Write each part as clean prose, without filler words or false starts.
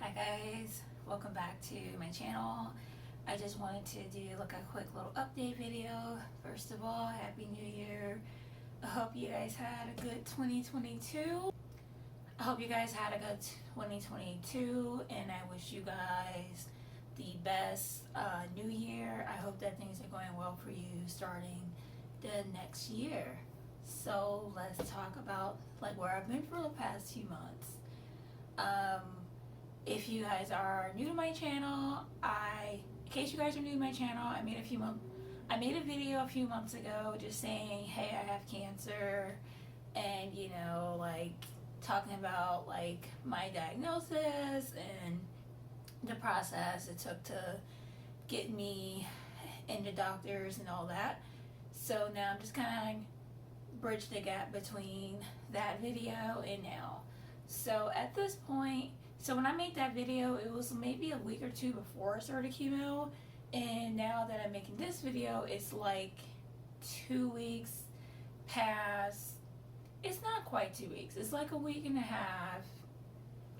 Hi guys, welcome back to my channel. I just wanted to do like a quick little update video. First of all, Happy New Year. I hope you guys had a good 2022. I hope you guys had a good 2022 and I wish you guys the best new year. I hope that things are going well for you starting the next year. So let's talk about like where I've been for the past few months. If you guys are new to my channel, in case you guys are new to my channel, I made a video a few months ago just saying, hey, I have cancer, and like talking about like my diagnosis and the process it took to get me into doctors and all that. So now I'm just kind of bridge the gap between that video and now. So at this point, so when I made that video, it was maybe a week or two before I started chemo, and now that I'm making this video, it's like 2 weeks past. It's not quite 2 weeks, it's like a week and a half.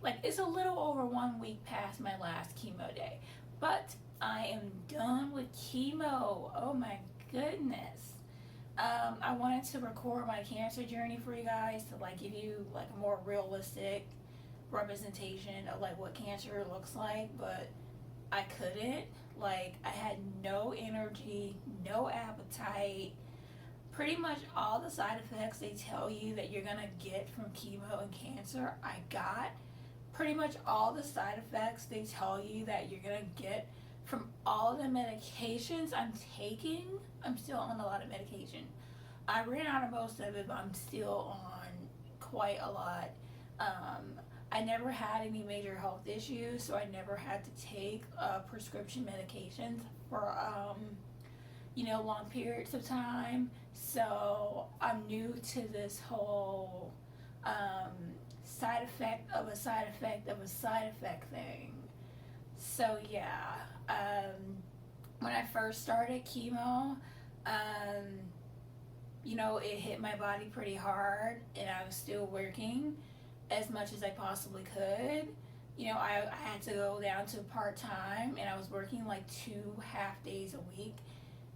Like, it's a little over 1 week past my last chemo day, but I am done with chemo. Oh my goodness. I wanted to record my cancer journey for you guys to like give you like a more realistic representation of like what cancer looks like, but I couldn't. Like, I had no energy, no appetite. Pretty much all the side effects they tell you that you're gonna get from chemo and cancer, I got. Pretty much all the side effects they tell you that you're gonna get from all the medications I'm taking. I'm still on a lot of medication. I ran out of most of it, but I'm still on quite a lot. I never had any major health issues, so I never had to take prescription medications for long periods of time. So I'm new to this whole side effect of a side effect of a side effect thing. So yeah, when I first started chemo, it hit my body pretty hard, and I was still working as much as I possibly could. I had to go down to part-time, and I was working like 2 half days a week,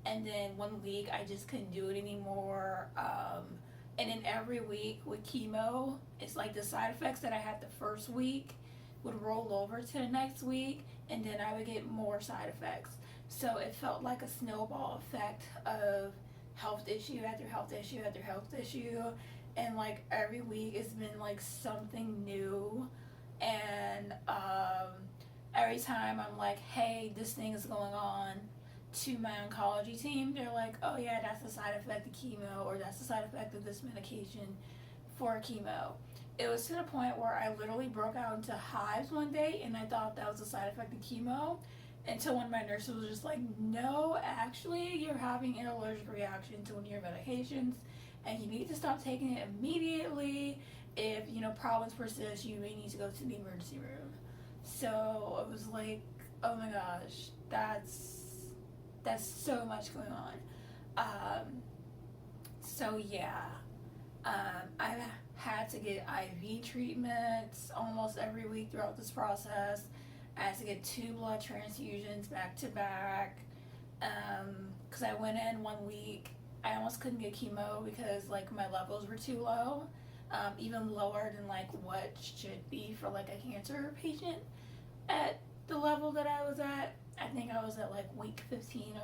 and then 1 week I just couldn't do it anymore. And then every week with chemo, it's like the side effects that I had the first week would roll over to the next week, and then I would get more side effects. So it felt like a snowball effect of health issue after health issue after health issue, and like every week it's been like something new. And every time I'm like, hey, this thing is going on, to my oncology team, they're like, oh yeah, that's the side effect of chemo, or that's the side effect of this medication for chemo. It was to the point where I literally broke out into hives one day, and I thought that was a side effect of chemo, until one of my nurses was just like, no, actually you're having an allergic reaction to one of your medications, and you need to stop taking it immediately. If problems persist, you may need to go to the emergency room. So it was like, oh my gosh, that's so much going on. So yeah, I've had to get IV treatments almost every week throughout this process. I had to get 2 blood transfusions back to back, because I went in 1 week, I almost couldn't get chemo because like my levels were too low, even lower than like what should be for like a cancer patient at the level that I was at. I think I was at like week 15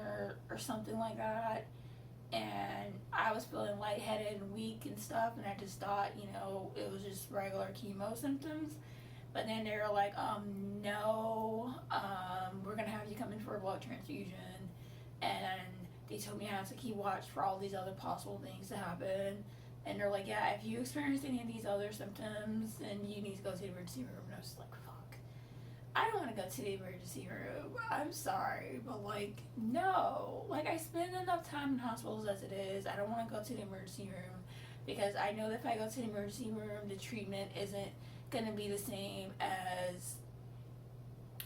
or something like that, and I was feeling lightheaded and weak and stuff, and I just thought it was just regular chemo symptoms. But then they were like, no, we're gonna have you come in for a blood transfusion, and they told me I have to keep watch for all these other possible things to happen. And they're like, yeah, if you experience any of these other symptoms, then you need to go to the emergency room. And I was like, fuck, I don't want to go to the emergency room. I'm sorry, but like, no. Like, I spend enough time in hospitals as it is. I don't want to go to the emergency room, because I know that if I go to the emergency room, the treatment isn't gonna be the same as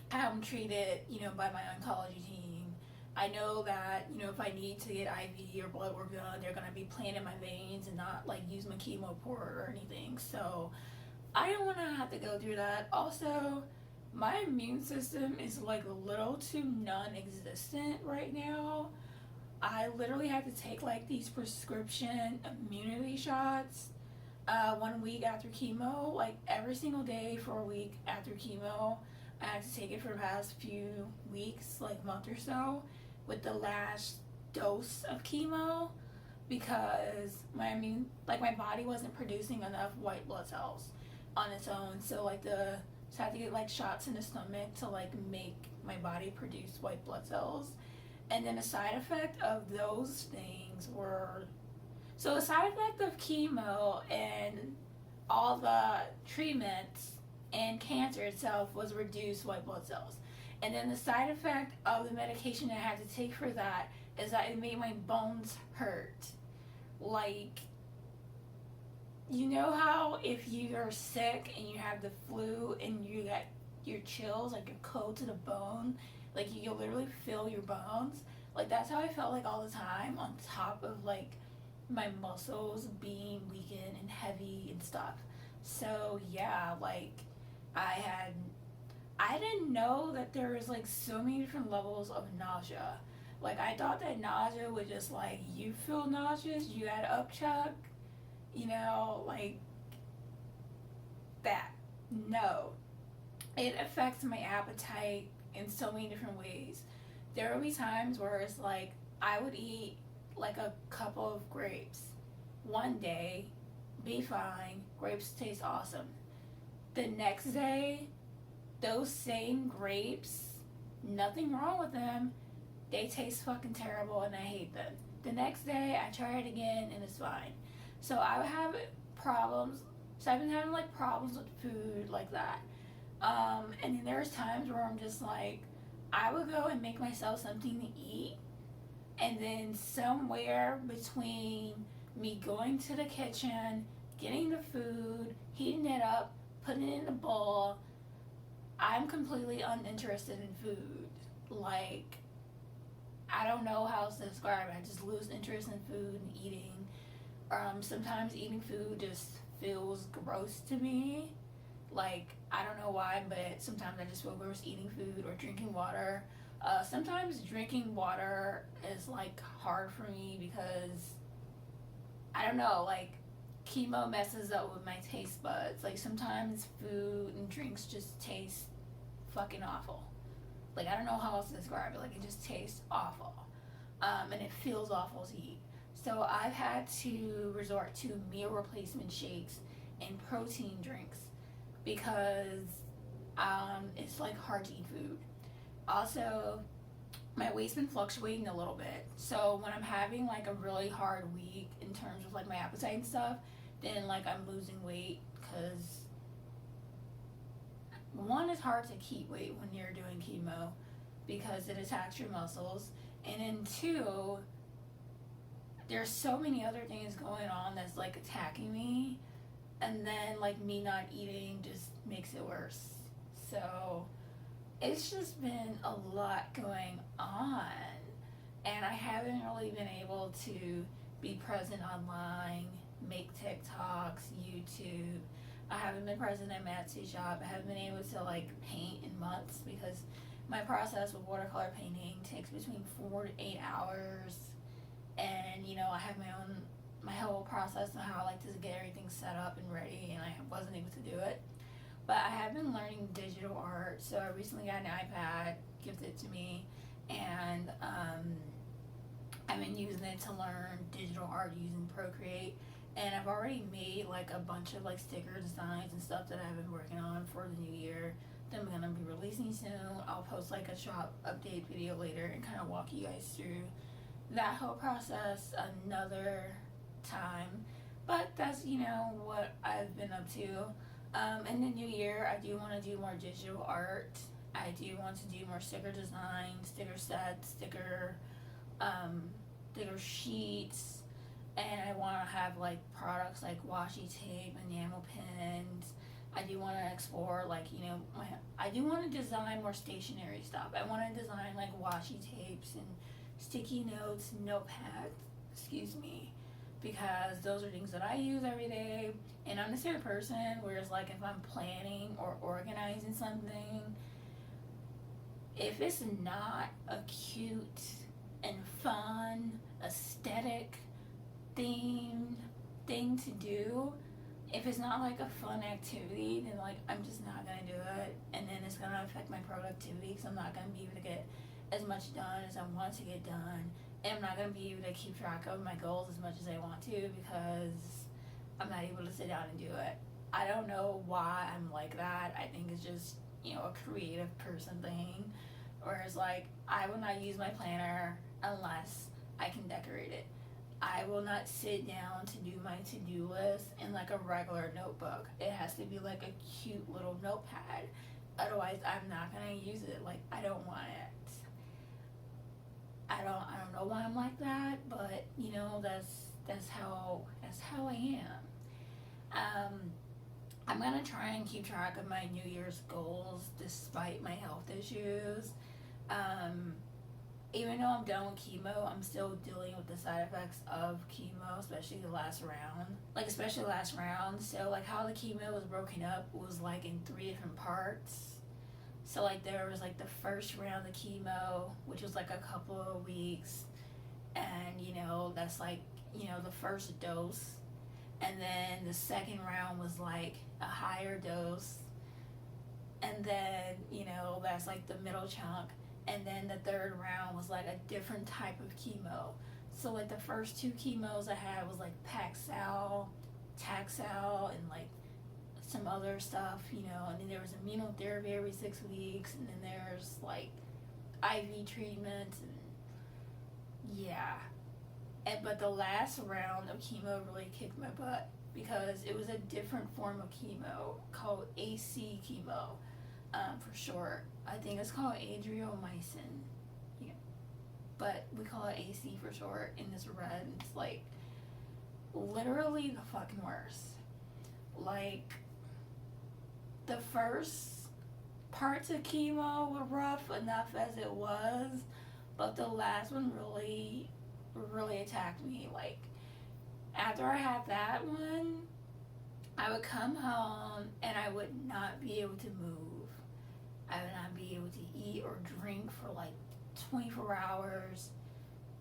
how I'm treated, by my oncology team. I know that, if I need to get IV or blood work done, they're gonna be playing in my veins and not like use my chemo port or anything. So I don't wanna have to go through that. Also, My immune system is like a little too non-existent right now. I literally had to take like these prescription immunity shots 1 week after chemo, like every single day for a week after chemo. I had to take it for the past few weeks, like month or so, with the last dose of chemo because my body wasn't producing enough white blood cells on its own. So I had to get like shots in the stomach to like make my body produce white blood cells. And then the side effect of those things were, so the side effect of chemo and all the treatments and cancer itself was reduced white blood cells. And then the side effect of the medication I had to take for that is that it made my bones hurt. Like, you know how if you're sick and you have the flu and you get your chills, like you're cold to the bone, like you'll literally feel your bones? Like that's how I felt like all the time, on top of like my muscles being weakened and heavy and stuff. So yeah, like I didn't know that there was like so many different levels of nausea. Like I thought that nausea was just like, you feel nauseous, you had upchuck, like that. No. It affects my appetite in so many different ways. There will be times where it's like I would eat like a couple of grapes one day, be fine, grapes taste awesome. The next day, those same grapes, nothing wrong with them, they taste fucking terrible and I hate them. The next day, I try it again and it's fine. So I would have problems. So I've been having like problems with food like that. And then there's times where I'm just like, I would go and make myself something to eat, and then somewhere between me going to the kitchen, getting the food, heating it up, putting it in the bowl, I'm completely uninterested in food. Like, I don't know how else to describe it. I just lose interest in food and eating. Sometimes eating food just feels gross to me. Like, I don't know why, but sometimes I just feel gross eating food or drinking water. Sometimes drinking water is like hard for me because I don't know, like chemo messes up with my taste buds. Like sometimes food and drinks just taste fucking awful. Like I don't know how else to describe it. Like it just tastes awful. And it feels awful to eat. So I've had to resort to meal replacement shakes and protein drinks because it's like hard to eat food. Also, my weight's been fluctuating a little bit. So when I'm having like a really hard week in terms of like my appetite and stuff, then like I'm losing weight because one, it's hard to keep weight when you're doing chemo because it attacks your muscles. And then two, there's so many other things going on that's like attacking me, and then like me not eating just makes it worse. So it's just been a lot going on, and I haven't really been able to be present online, make TikToks, YouTube. I haven't been present at my Etsy shop. I haven't been able to like paint in months because my process with watercolor painting takes between 4 to 8 hours, and I have my whole process of how I like to get everything set up and ready, and I wasn't able to do it. But I have been learning digital art, so I recently got an iPad gifted to me, and I've been using it to learn digital art using Procreate, and I've already made like a bunch of like sticker designs and stuff that I've been working on for the new year that I'm gonna be releasing soon. I'll post like a shop update video later and kind of walk you guys through that whole process another time. But that's what I've been up to. In the new year, I do want to do more digital art. I do want to do more sticker design, sticker sets, sticker sheets, and I want to have like products like washi tape, enamel pins. I do want to explore like I do want to design more stationery stuff. I want to design like washi tapes and sticky notes, notepads, because those are things that I use every day. And I'm the sort of person where it's like if I'm planning or organizing something, if it's not a cute and fun, aesthetic themed thing to do, if it's not like a fun activity, then like I'm just not gonna do it, and then it's gonna affect my productivity because I'm not gonna be able to get as much done as I want to get done, and I'm not gonna be able to keep track of my goals as much as I want to because I'm not able to sit down and do it. I don't know why I'm like that. I think it's just, a creative person thing. Whereas, like, I will not use my planner unless I can decorate it. I will not sit down to do my to-do list in like a regular notebook. It has to be like a cute little notepad. Otherwise, I'm not gonna use it. Like, I don't want it. I don't know why I'm like that, but that's how I am. I'm gonna try and keep track of my New Year's goals despite my health issues. Even though I'm done with chemo, I'm still dealing with the side effects of chemo, especially the last round. So like how the chemo was broken up was like in 3 different parts. So like there was like the first round of chemo, which was like a couple of weeks, and that's like the first dose, and then the second round was like a higher dose, and then that's like the middle chunk, and then the third round was like a different type of chemo. So like the first 2 chemos I had was like Paxil, Taxol, and like some other stuff, and then there was immunotherapy every 6 weeks, and then there's like IV treatments, and yeah. But the last round of chemo really kicked my butt because it was a different form of chemo called AC chemo, for short. I think it's called adriamycin, but we call it AC for short. And it's red. It's like literally the fucking worst. Like the first parts of chemo were rough enough as it was, but the last one really attacked me. Like after I had that one, I would come home and I would not be able to move. I would not be able to eat or drink for like 24 hours.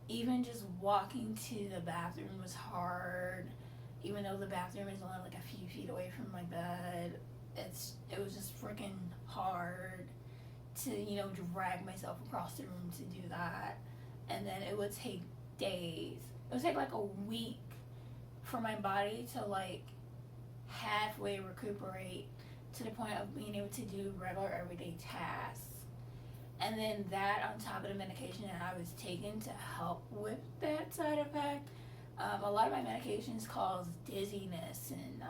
Even just walking to the bathroom was hard. Even though the bathroom is only like a few feet away from my bed, it was just freaking hard to drag myself across the room to do that. And then it would take days. It would take like a week for my body to like halfway recuperate to the point of being able to do regular everyday tasks. And then that on top of the medication that I was taking to help with that side effect, a lot of my medications cause dizziness and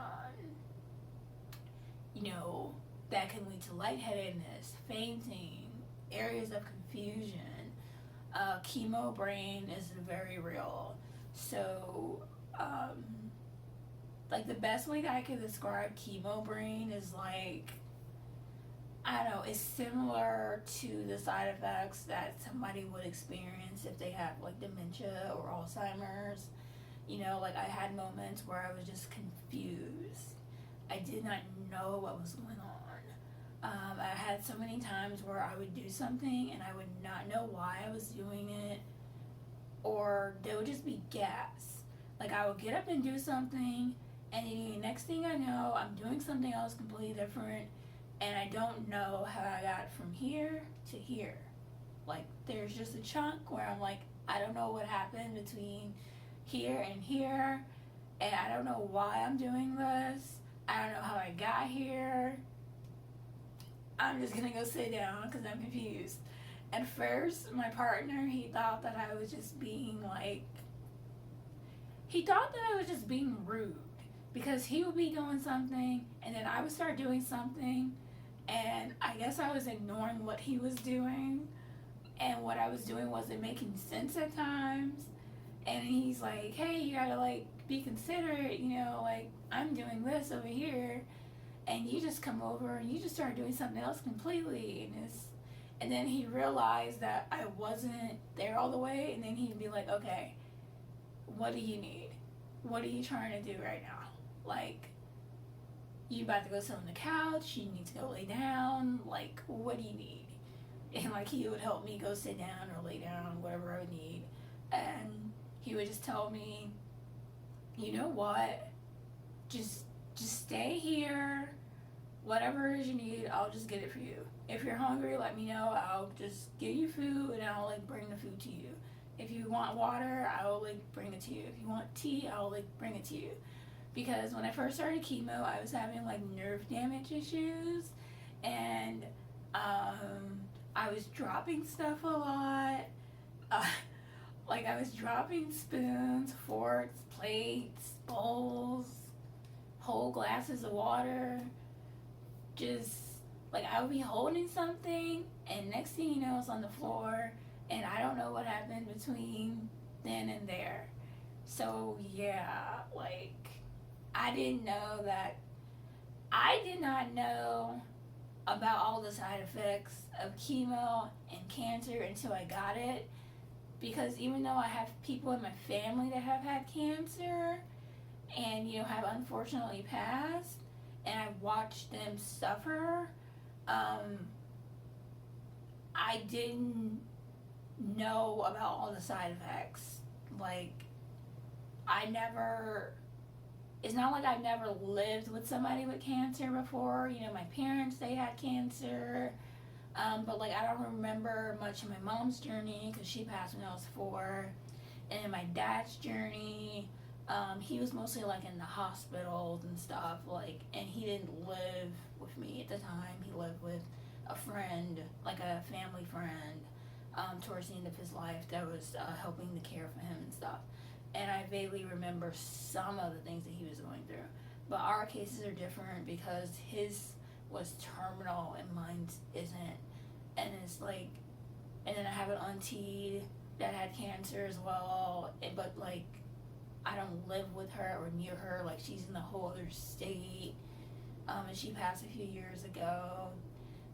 that can lead to lightheadedness, fainting, areas of confusion. Chemo brain is very real. So like the best way that I could describe chemo brain is like, I don't know, it's similar to the side effects that somebody would experience if they have like dementia or Alzheimer's. Like I had moments where I was just confused. I did not know what was going on. I had so many times where I would do something and I would not know why I was doing it, or there would just be gaps. Like I would get up and do something, and then the next thing I know, I'm doing something else completely different, and I don't know how I got from here to here. Like there's just a chunk where I'm like, I don't know what happened between here and here, and I don't know why I'm doing this. I don't know how I got here. I'm just gonna go sit down because I'm confused. At first, my partner, he thought that I was just being rude, because he would be doing something and then I would start doing something, and I guess I was ignoring what he was doing, and what I was doing wasn't making sense at times. And he's like, hey, you gotta like be considerate, like I'm doing this over here and you just come over and you just start doing something else completely. And then he realized that I wasn't there all the way, and then he'd be like, okay, what do you need? What are you trying to do right now? Like, you about to go sit on the couch? You need to go lay down? Like, what do you need? And like he would help me go sit down or lay down, whatever I would need. And he would just tell me, you know what, just stay here. Whatever it is you need, I'll just get it for you. If you're hungry, let me know. I'll just give you food and I'll like bring the food to you. If you want water, I will like bring it to you. If you want tea, I'll like bring it to you. Because when I first started chemo, I was having like nerve damage issues, and I was dropping stuff a lot. Like I was dropping spoons, forks, plates, bowls, whole glasses of water. Just like I would be holding something, and next thing you know, it's on the floor, and I don't know what happened between then and there. So yeah, like I did not know about all the side effects of chemo and cancer until I got it. Because even though I have people in my family that have had cancer and, you know, have unfortunately passed, and I've watched them suffer, I didn't know about all the side effects. Like, it's not like I've never lived with somebody with cancer before. You know, my parents, they had cancer. But like I don't remember much of my mom's journey because she passed when I was 4. And in my dad's journey, he was mostly like in the hospitals and stuff, like, and he didn't live with me at the time. He lived with a friend, like a family friend, towards the end of his life that was helping to care for him and stuff. And I vaguely remember some of the things that he was going through. But our cases are different because his was terminal and mine isn't. And it's like, and then I have an auntie that had cancer as well, but like I don't live with her or near her, like she's in a whole other state, and she passed a few years ago.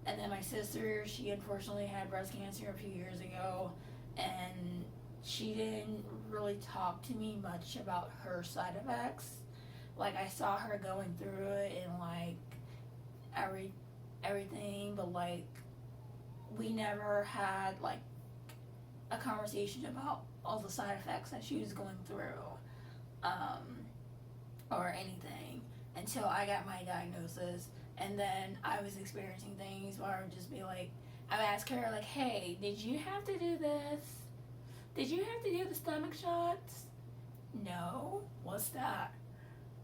And then my sister, she unfortunately had breast cancer a few years ago, and she didn't really talk to me much about her side effects. Like I saw her going through it and like everything, but like we never had like a conversation about all the side effects that she was going through, or anything, until I got my diagnosis. And then I was experiencing things where I would just be like, I would ask her like, hey, did you have to do this? Did you have to do the stomach shots? No. What's that?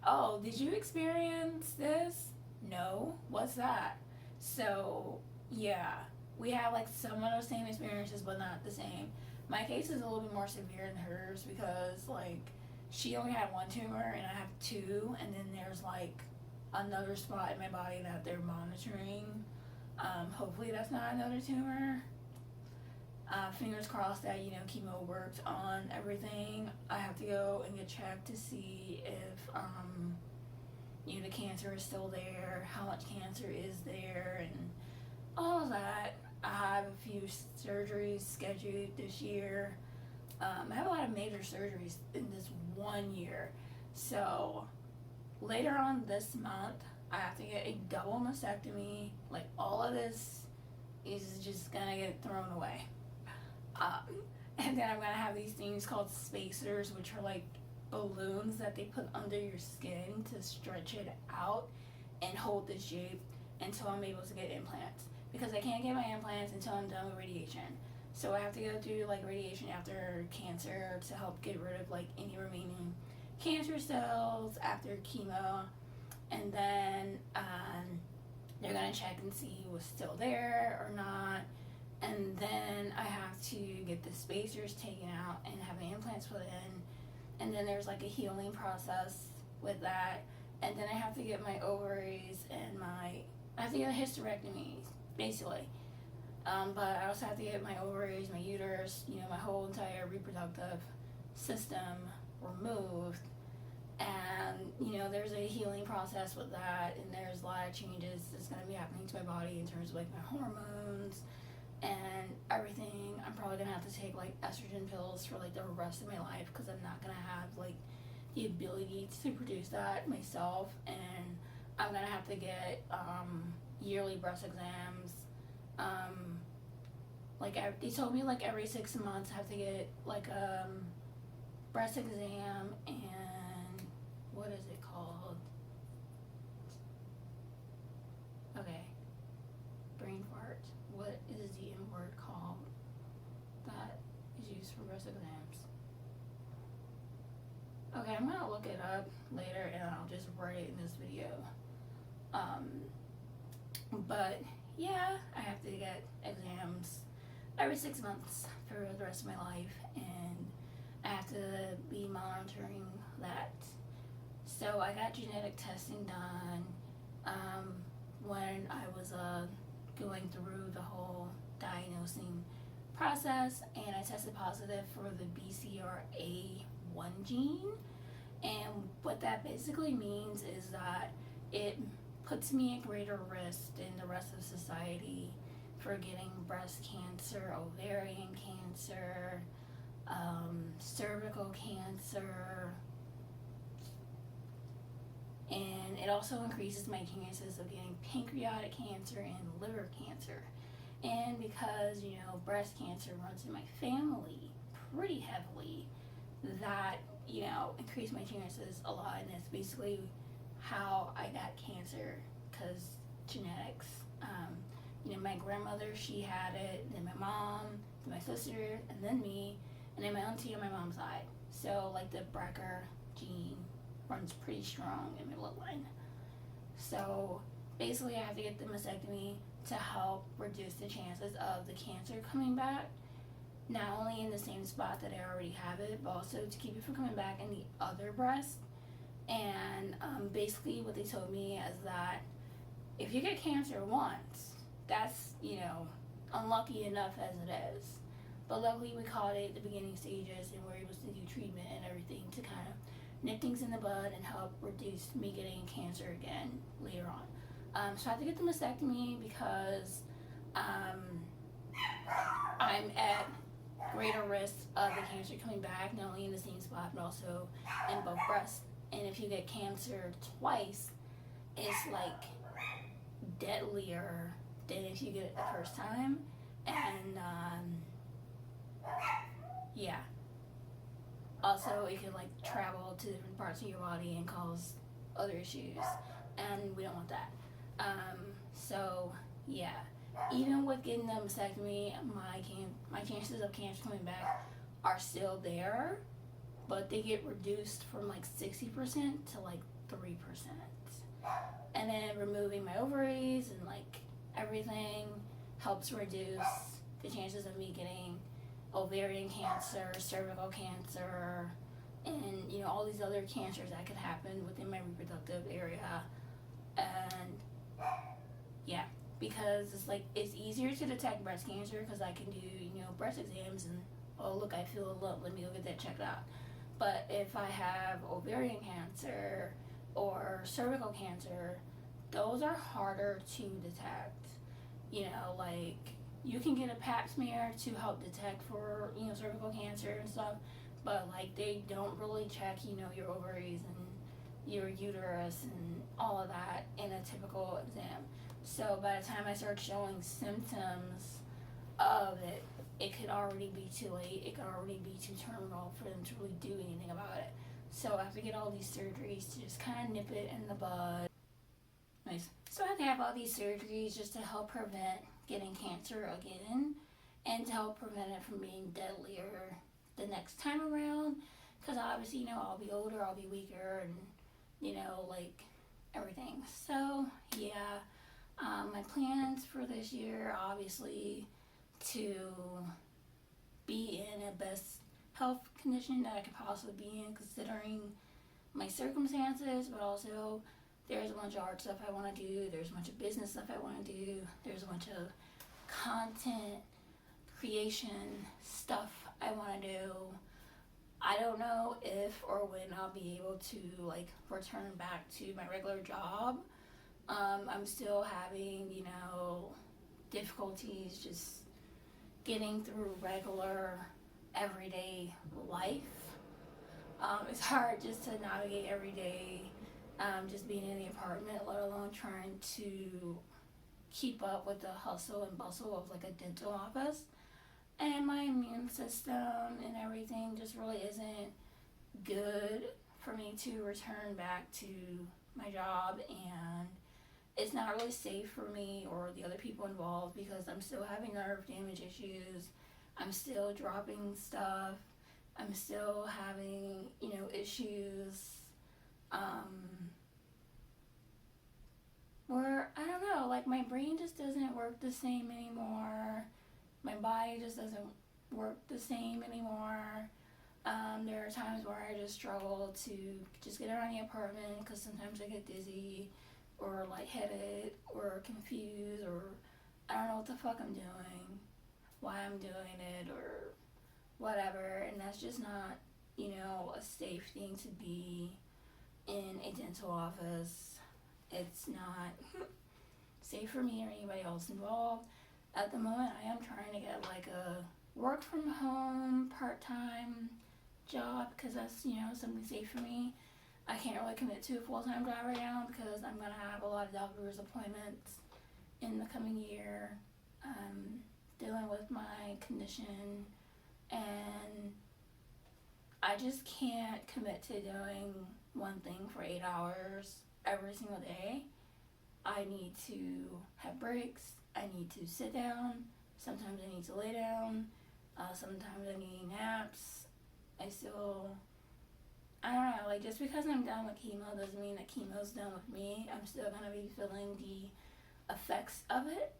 Oh, did you experience this? No. What's that? So yeah, we have like some of those same experiences, but not the same. My case is a little bit more severe than hers because like she only had 1 tumor and I have 2, and then there's like another spot in my body that they're monitoring. Hopefully that's not another tumor. Fingers crossed that, you know, chemo worked on everything. I have to go and get checked to see if you know, the cancer is still there, how much cancer is there, and all of that. I have a few surgeries scheduled this year. I have a lot of major surgeries in this 1 year. So later on this month, I have to get a double mastectomy. Like all of this is just gonna get thrown away. And then I'm gonna have these things called spacers, which are like balloons that they put under your skin to stretch it out and hold the shape until I'm able to get implants. Because I can't get my implants until I'm done with radiation. So I have to go through like radiation after cancer to help get rid of like any remaining cancer cells after chemo. And then they're gonna check and see what's still there or not. And then I have to get the spacers taken out and have the implants put in. And then there's like a healing process with that. And then I have to get my ovaries and I have to get a hysterectomy, basically. But I also have to get my ovaries, my uterus, you know, my whole entire reproductive system removed. And, you know, there's a healing process with that, and there's a lot of changes that's going to be happening to my body in terms of like my hormones and everything. I'm probably going to have to take like estrogen pills for like the rest of my life because I'm not going to have like the ability to produce that myself. And I'm going to have to get yearly breast exams like they told me like every 6 months I have to get like breast exam and what is it called? Okay, brain fart. What is the M word called that is used for breast exams? Okay, I'm gonna look it up later and I'll just write it in this video. But yeah, I have to get exams every 6 months for the rest of my life, and I have to be monitoring that. So I got genetic testing done when I was going through the whole diagnosing process, and I tested positive for the BCRA1 gene. And what that basically means is that it puts me at greater risk than the rest of society for getting breast cancer, ovarian cancer, cervical cancer, and it also increases my chances of getting pancreatic cancer and liver cancer. And because, you know, breast cancer runs in my family pretty heavily, that, you know, increased my chances a lot, and it's basically how I got cancer, because genetics. You know, my grandmother, she had it, then my mom, then my sister, and then me, and then my auntie on my mom's side. So, like, the BRCA gene runs pretty strong in my bloodline. So, basically, I have to get the mastectomy to help reduce the chances of the cancer coming back, not only in the same spot that I already have it, but also to keep it from coming back in the other breast. And basically what they told me is that if you get cancer once, that's, you know, unlucky enough as it is. But luckily we caught it at the beginning stages and we're able to do treatment and everything to kind of nip things in the bud and help reduce me getting cancer again later on. So I have to get the mastectomy because I'm at greater risk of the cancer coming back, not only in the same spot but also in both breasts. And if you get cancer twice, it's like deadlier than if you get it the first time. And yeah, also it can like travel to different parts of your body and cause other issues, and we don't want that. So yeah, even with getting the mastectomy, my chances of cancer coming back are still there, but they get reduced from like 60% to like 3%. And then removing my ovaries and like everything helps reduce the chances of me getting ovarian cancer, cervical cancer, and, you know, all these other cancers that could happen within my reproductive area. And yeah, because it's like, it's easier to detect breast cancer because I can do, you know, breast exams and, oh look, I feel a lump, let me go get that checked out. But if I have ovarian cancer or cervical cancer, those are harder to detect. You know, like, you can get a pap smear to help detect for, you know, cervical cancer and stuff, but like they don't really check, you know, your ovaries and your uterus and all of that in a typical exam. So by the time I start showing symptoms of it, it could already be too late. It could already be too terminal for them to really do anything about it. So I have to get all these surgeries to just kind of nip it in the bud. Nice. So I have to have all these surgeries just to help prevent getting cancer again, and to help prevent it from being deadlier the next time around. Because obviously, you know, I'll be older, I'll be weaker, and, you know, like, everything. So yeah, my plans for this year, obviously, to be in a best health condition that I could possibly be in, considering my circumstances, but also there's a bunch of art stuff I want to do, there's a bunch of business stuff I want to do, there's a bunch of content creation stuff I want to do. I don't know if or when I'll be able to like return back to my regular job. I'm still having, you know, difficulties just getting through regular everyday life. It's hard just to navigate every day, just being in the apartment, let alone trying to keep up with the hustle and bustle of like a dental office. and my immune system and everything just really isn't good for me to return back to my job, and it's not really safe for me or the other people involved because I'm still having nerve damage issues. I'm still dropping stuff. I'm still having, issues. Where, I don't know, like my brain just doesn't work the same anymore. My body just doesn't work the same anymore. There are times where I just struggle to just get around the apartment because sometimes I get dizzy or lightheaded or confused, or I don't know what the fuck I'm doing, why I'm doing it, or whatever. And that's just not, a safe thing to be in a dental office. It's not safe for me or anybody else involved. At the moment, I am trying to get like a work from home part-time job because that's, something safe for me. I can't really commit to a full-time job right now because I'm going to have a lot of doctor's appointments in the coming year, dealing with my condition, and I just can't commit to doing one thing for 8 hours every single day. I need to have breaks. I need to sit down. Sometimes I need to lay down. Sometimes I need naps. I don't know, like just because I'm done with chemo doesn't mean that chemo's done with me. I'm still going to be feeling the effects of it.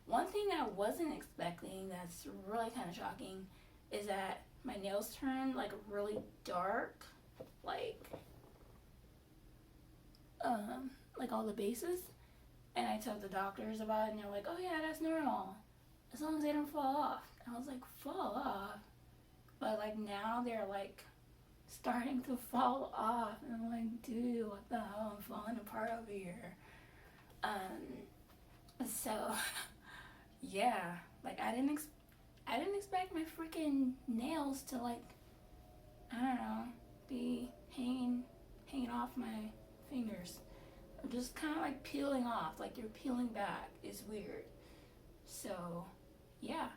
One thing I wasn't expecting that's really kind of shocking is that my nails turned like really dark, like all the bases. And I told the doctors about it, and they're like, oh yeah, that's normal, as long as they don't fall off. And I was like, fall off? But like now they're like starting to fall off, and I'm like, dude, what the hell, I'm falling apart over here. So yeah, like I didn't expect my freaking nails to like, I don't know, be hanging off my fingers. I'm just kind of like peeling off, like they're peeling back. It's weird. So yeah,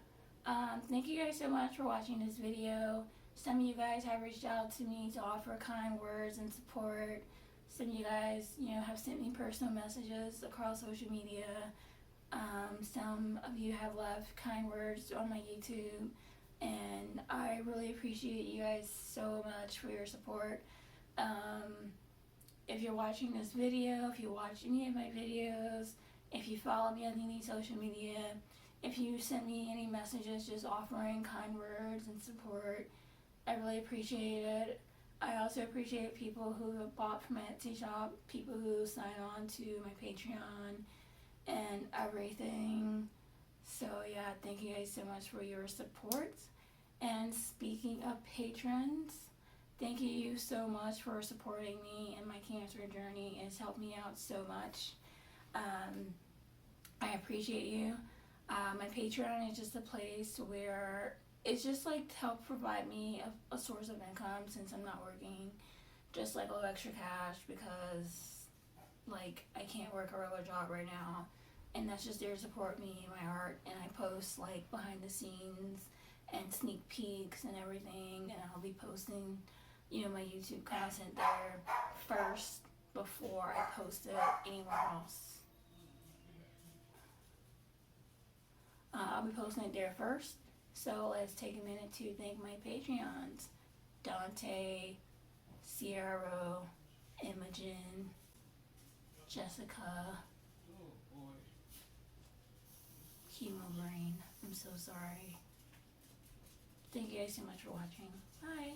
thank you guys so much for watching this video. Some of you guys have reached out to me to offer kind words and support. Some of you guys, have sent me personal messages across social media. Some of you have left kind words on my YouTube, and I really appreciate you guys so much for your support. If you're watching this video, if you watch any of my videos, if you follow me on any social media, if you send me any messages just offering kind words and support, I really appreciate it. I also appreciate people who have bought from my Etsy shop, people who sign on to my Patreon and everything. So yeah, thank you guys so much for your support. And speaking of patrons, thank you so much for supporting me in my cancer journey. It's helped me out so much. I appreciate you. My Patreon is just a place where it's just like to help provide me a source of income since I'm not working. Just like a little extra cash because like I can't work a regular job right now. And that's just there to support me and my art. And I post like behind the scenes and sneak peeks and everything. And I'll be posting, my YouTube content there first before I post it anywhere else. I'll be posting it there first. So let's take a minute to thank my Patreons. Dante, Sierra, Imogen, Jessica, Chemo Brain. I'm so sorry. Thank you guys so much for watching. Bye.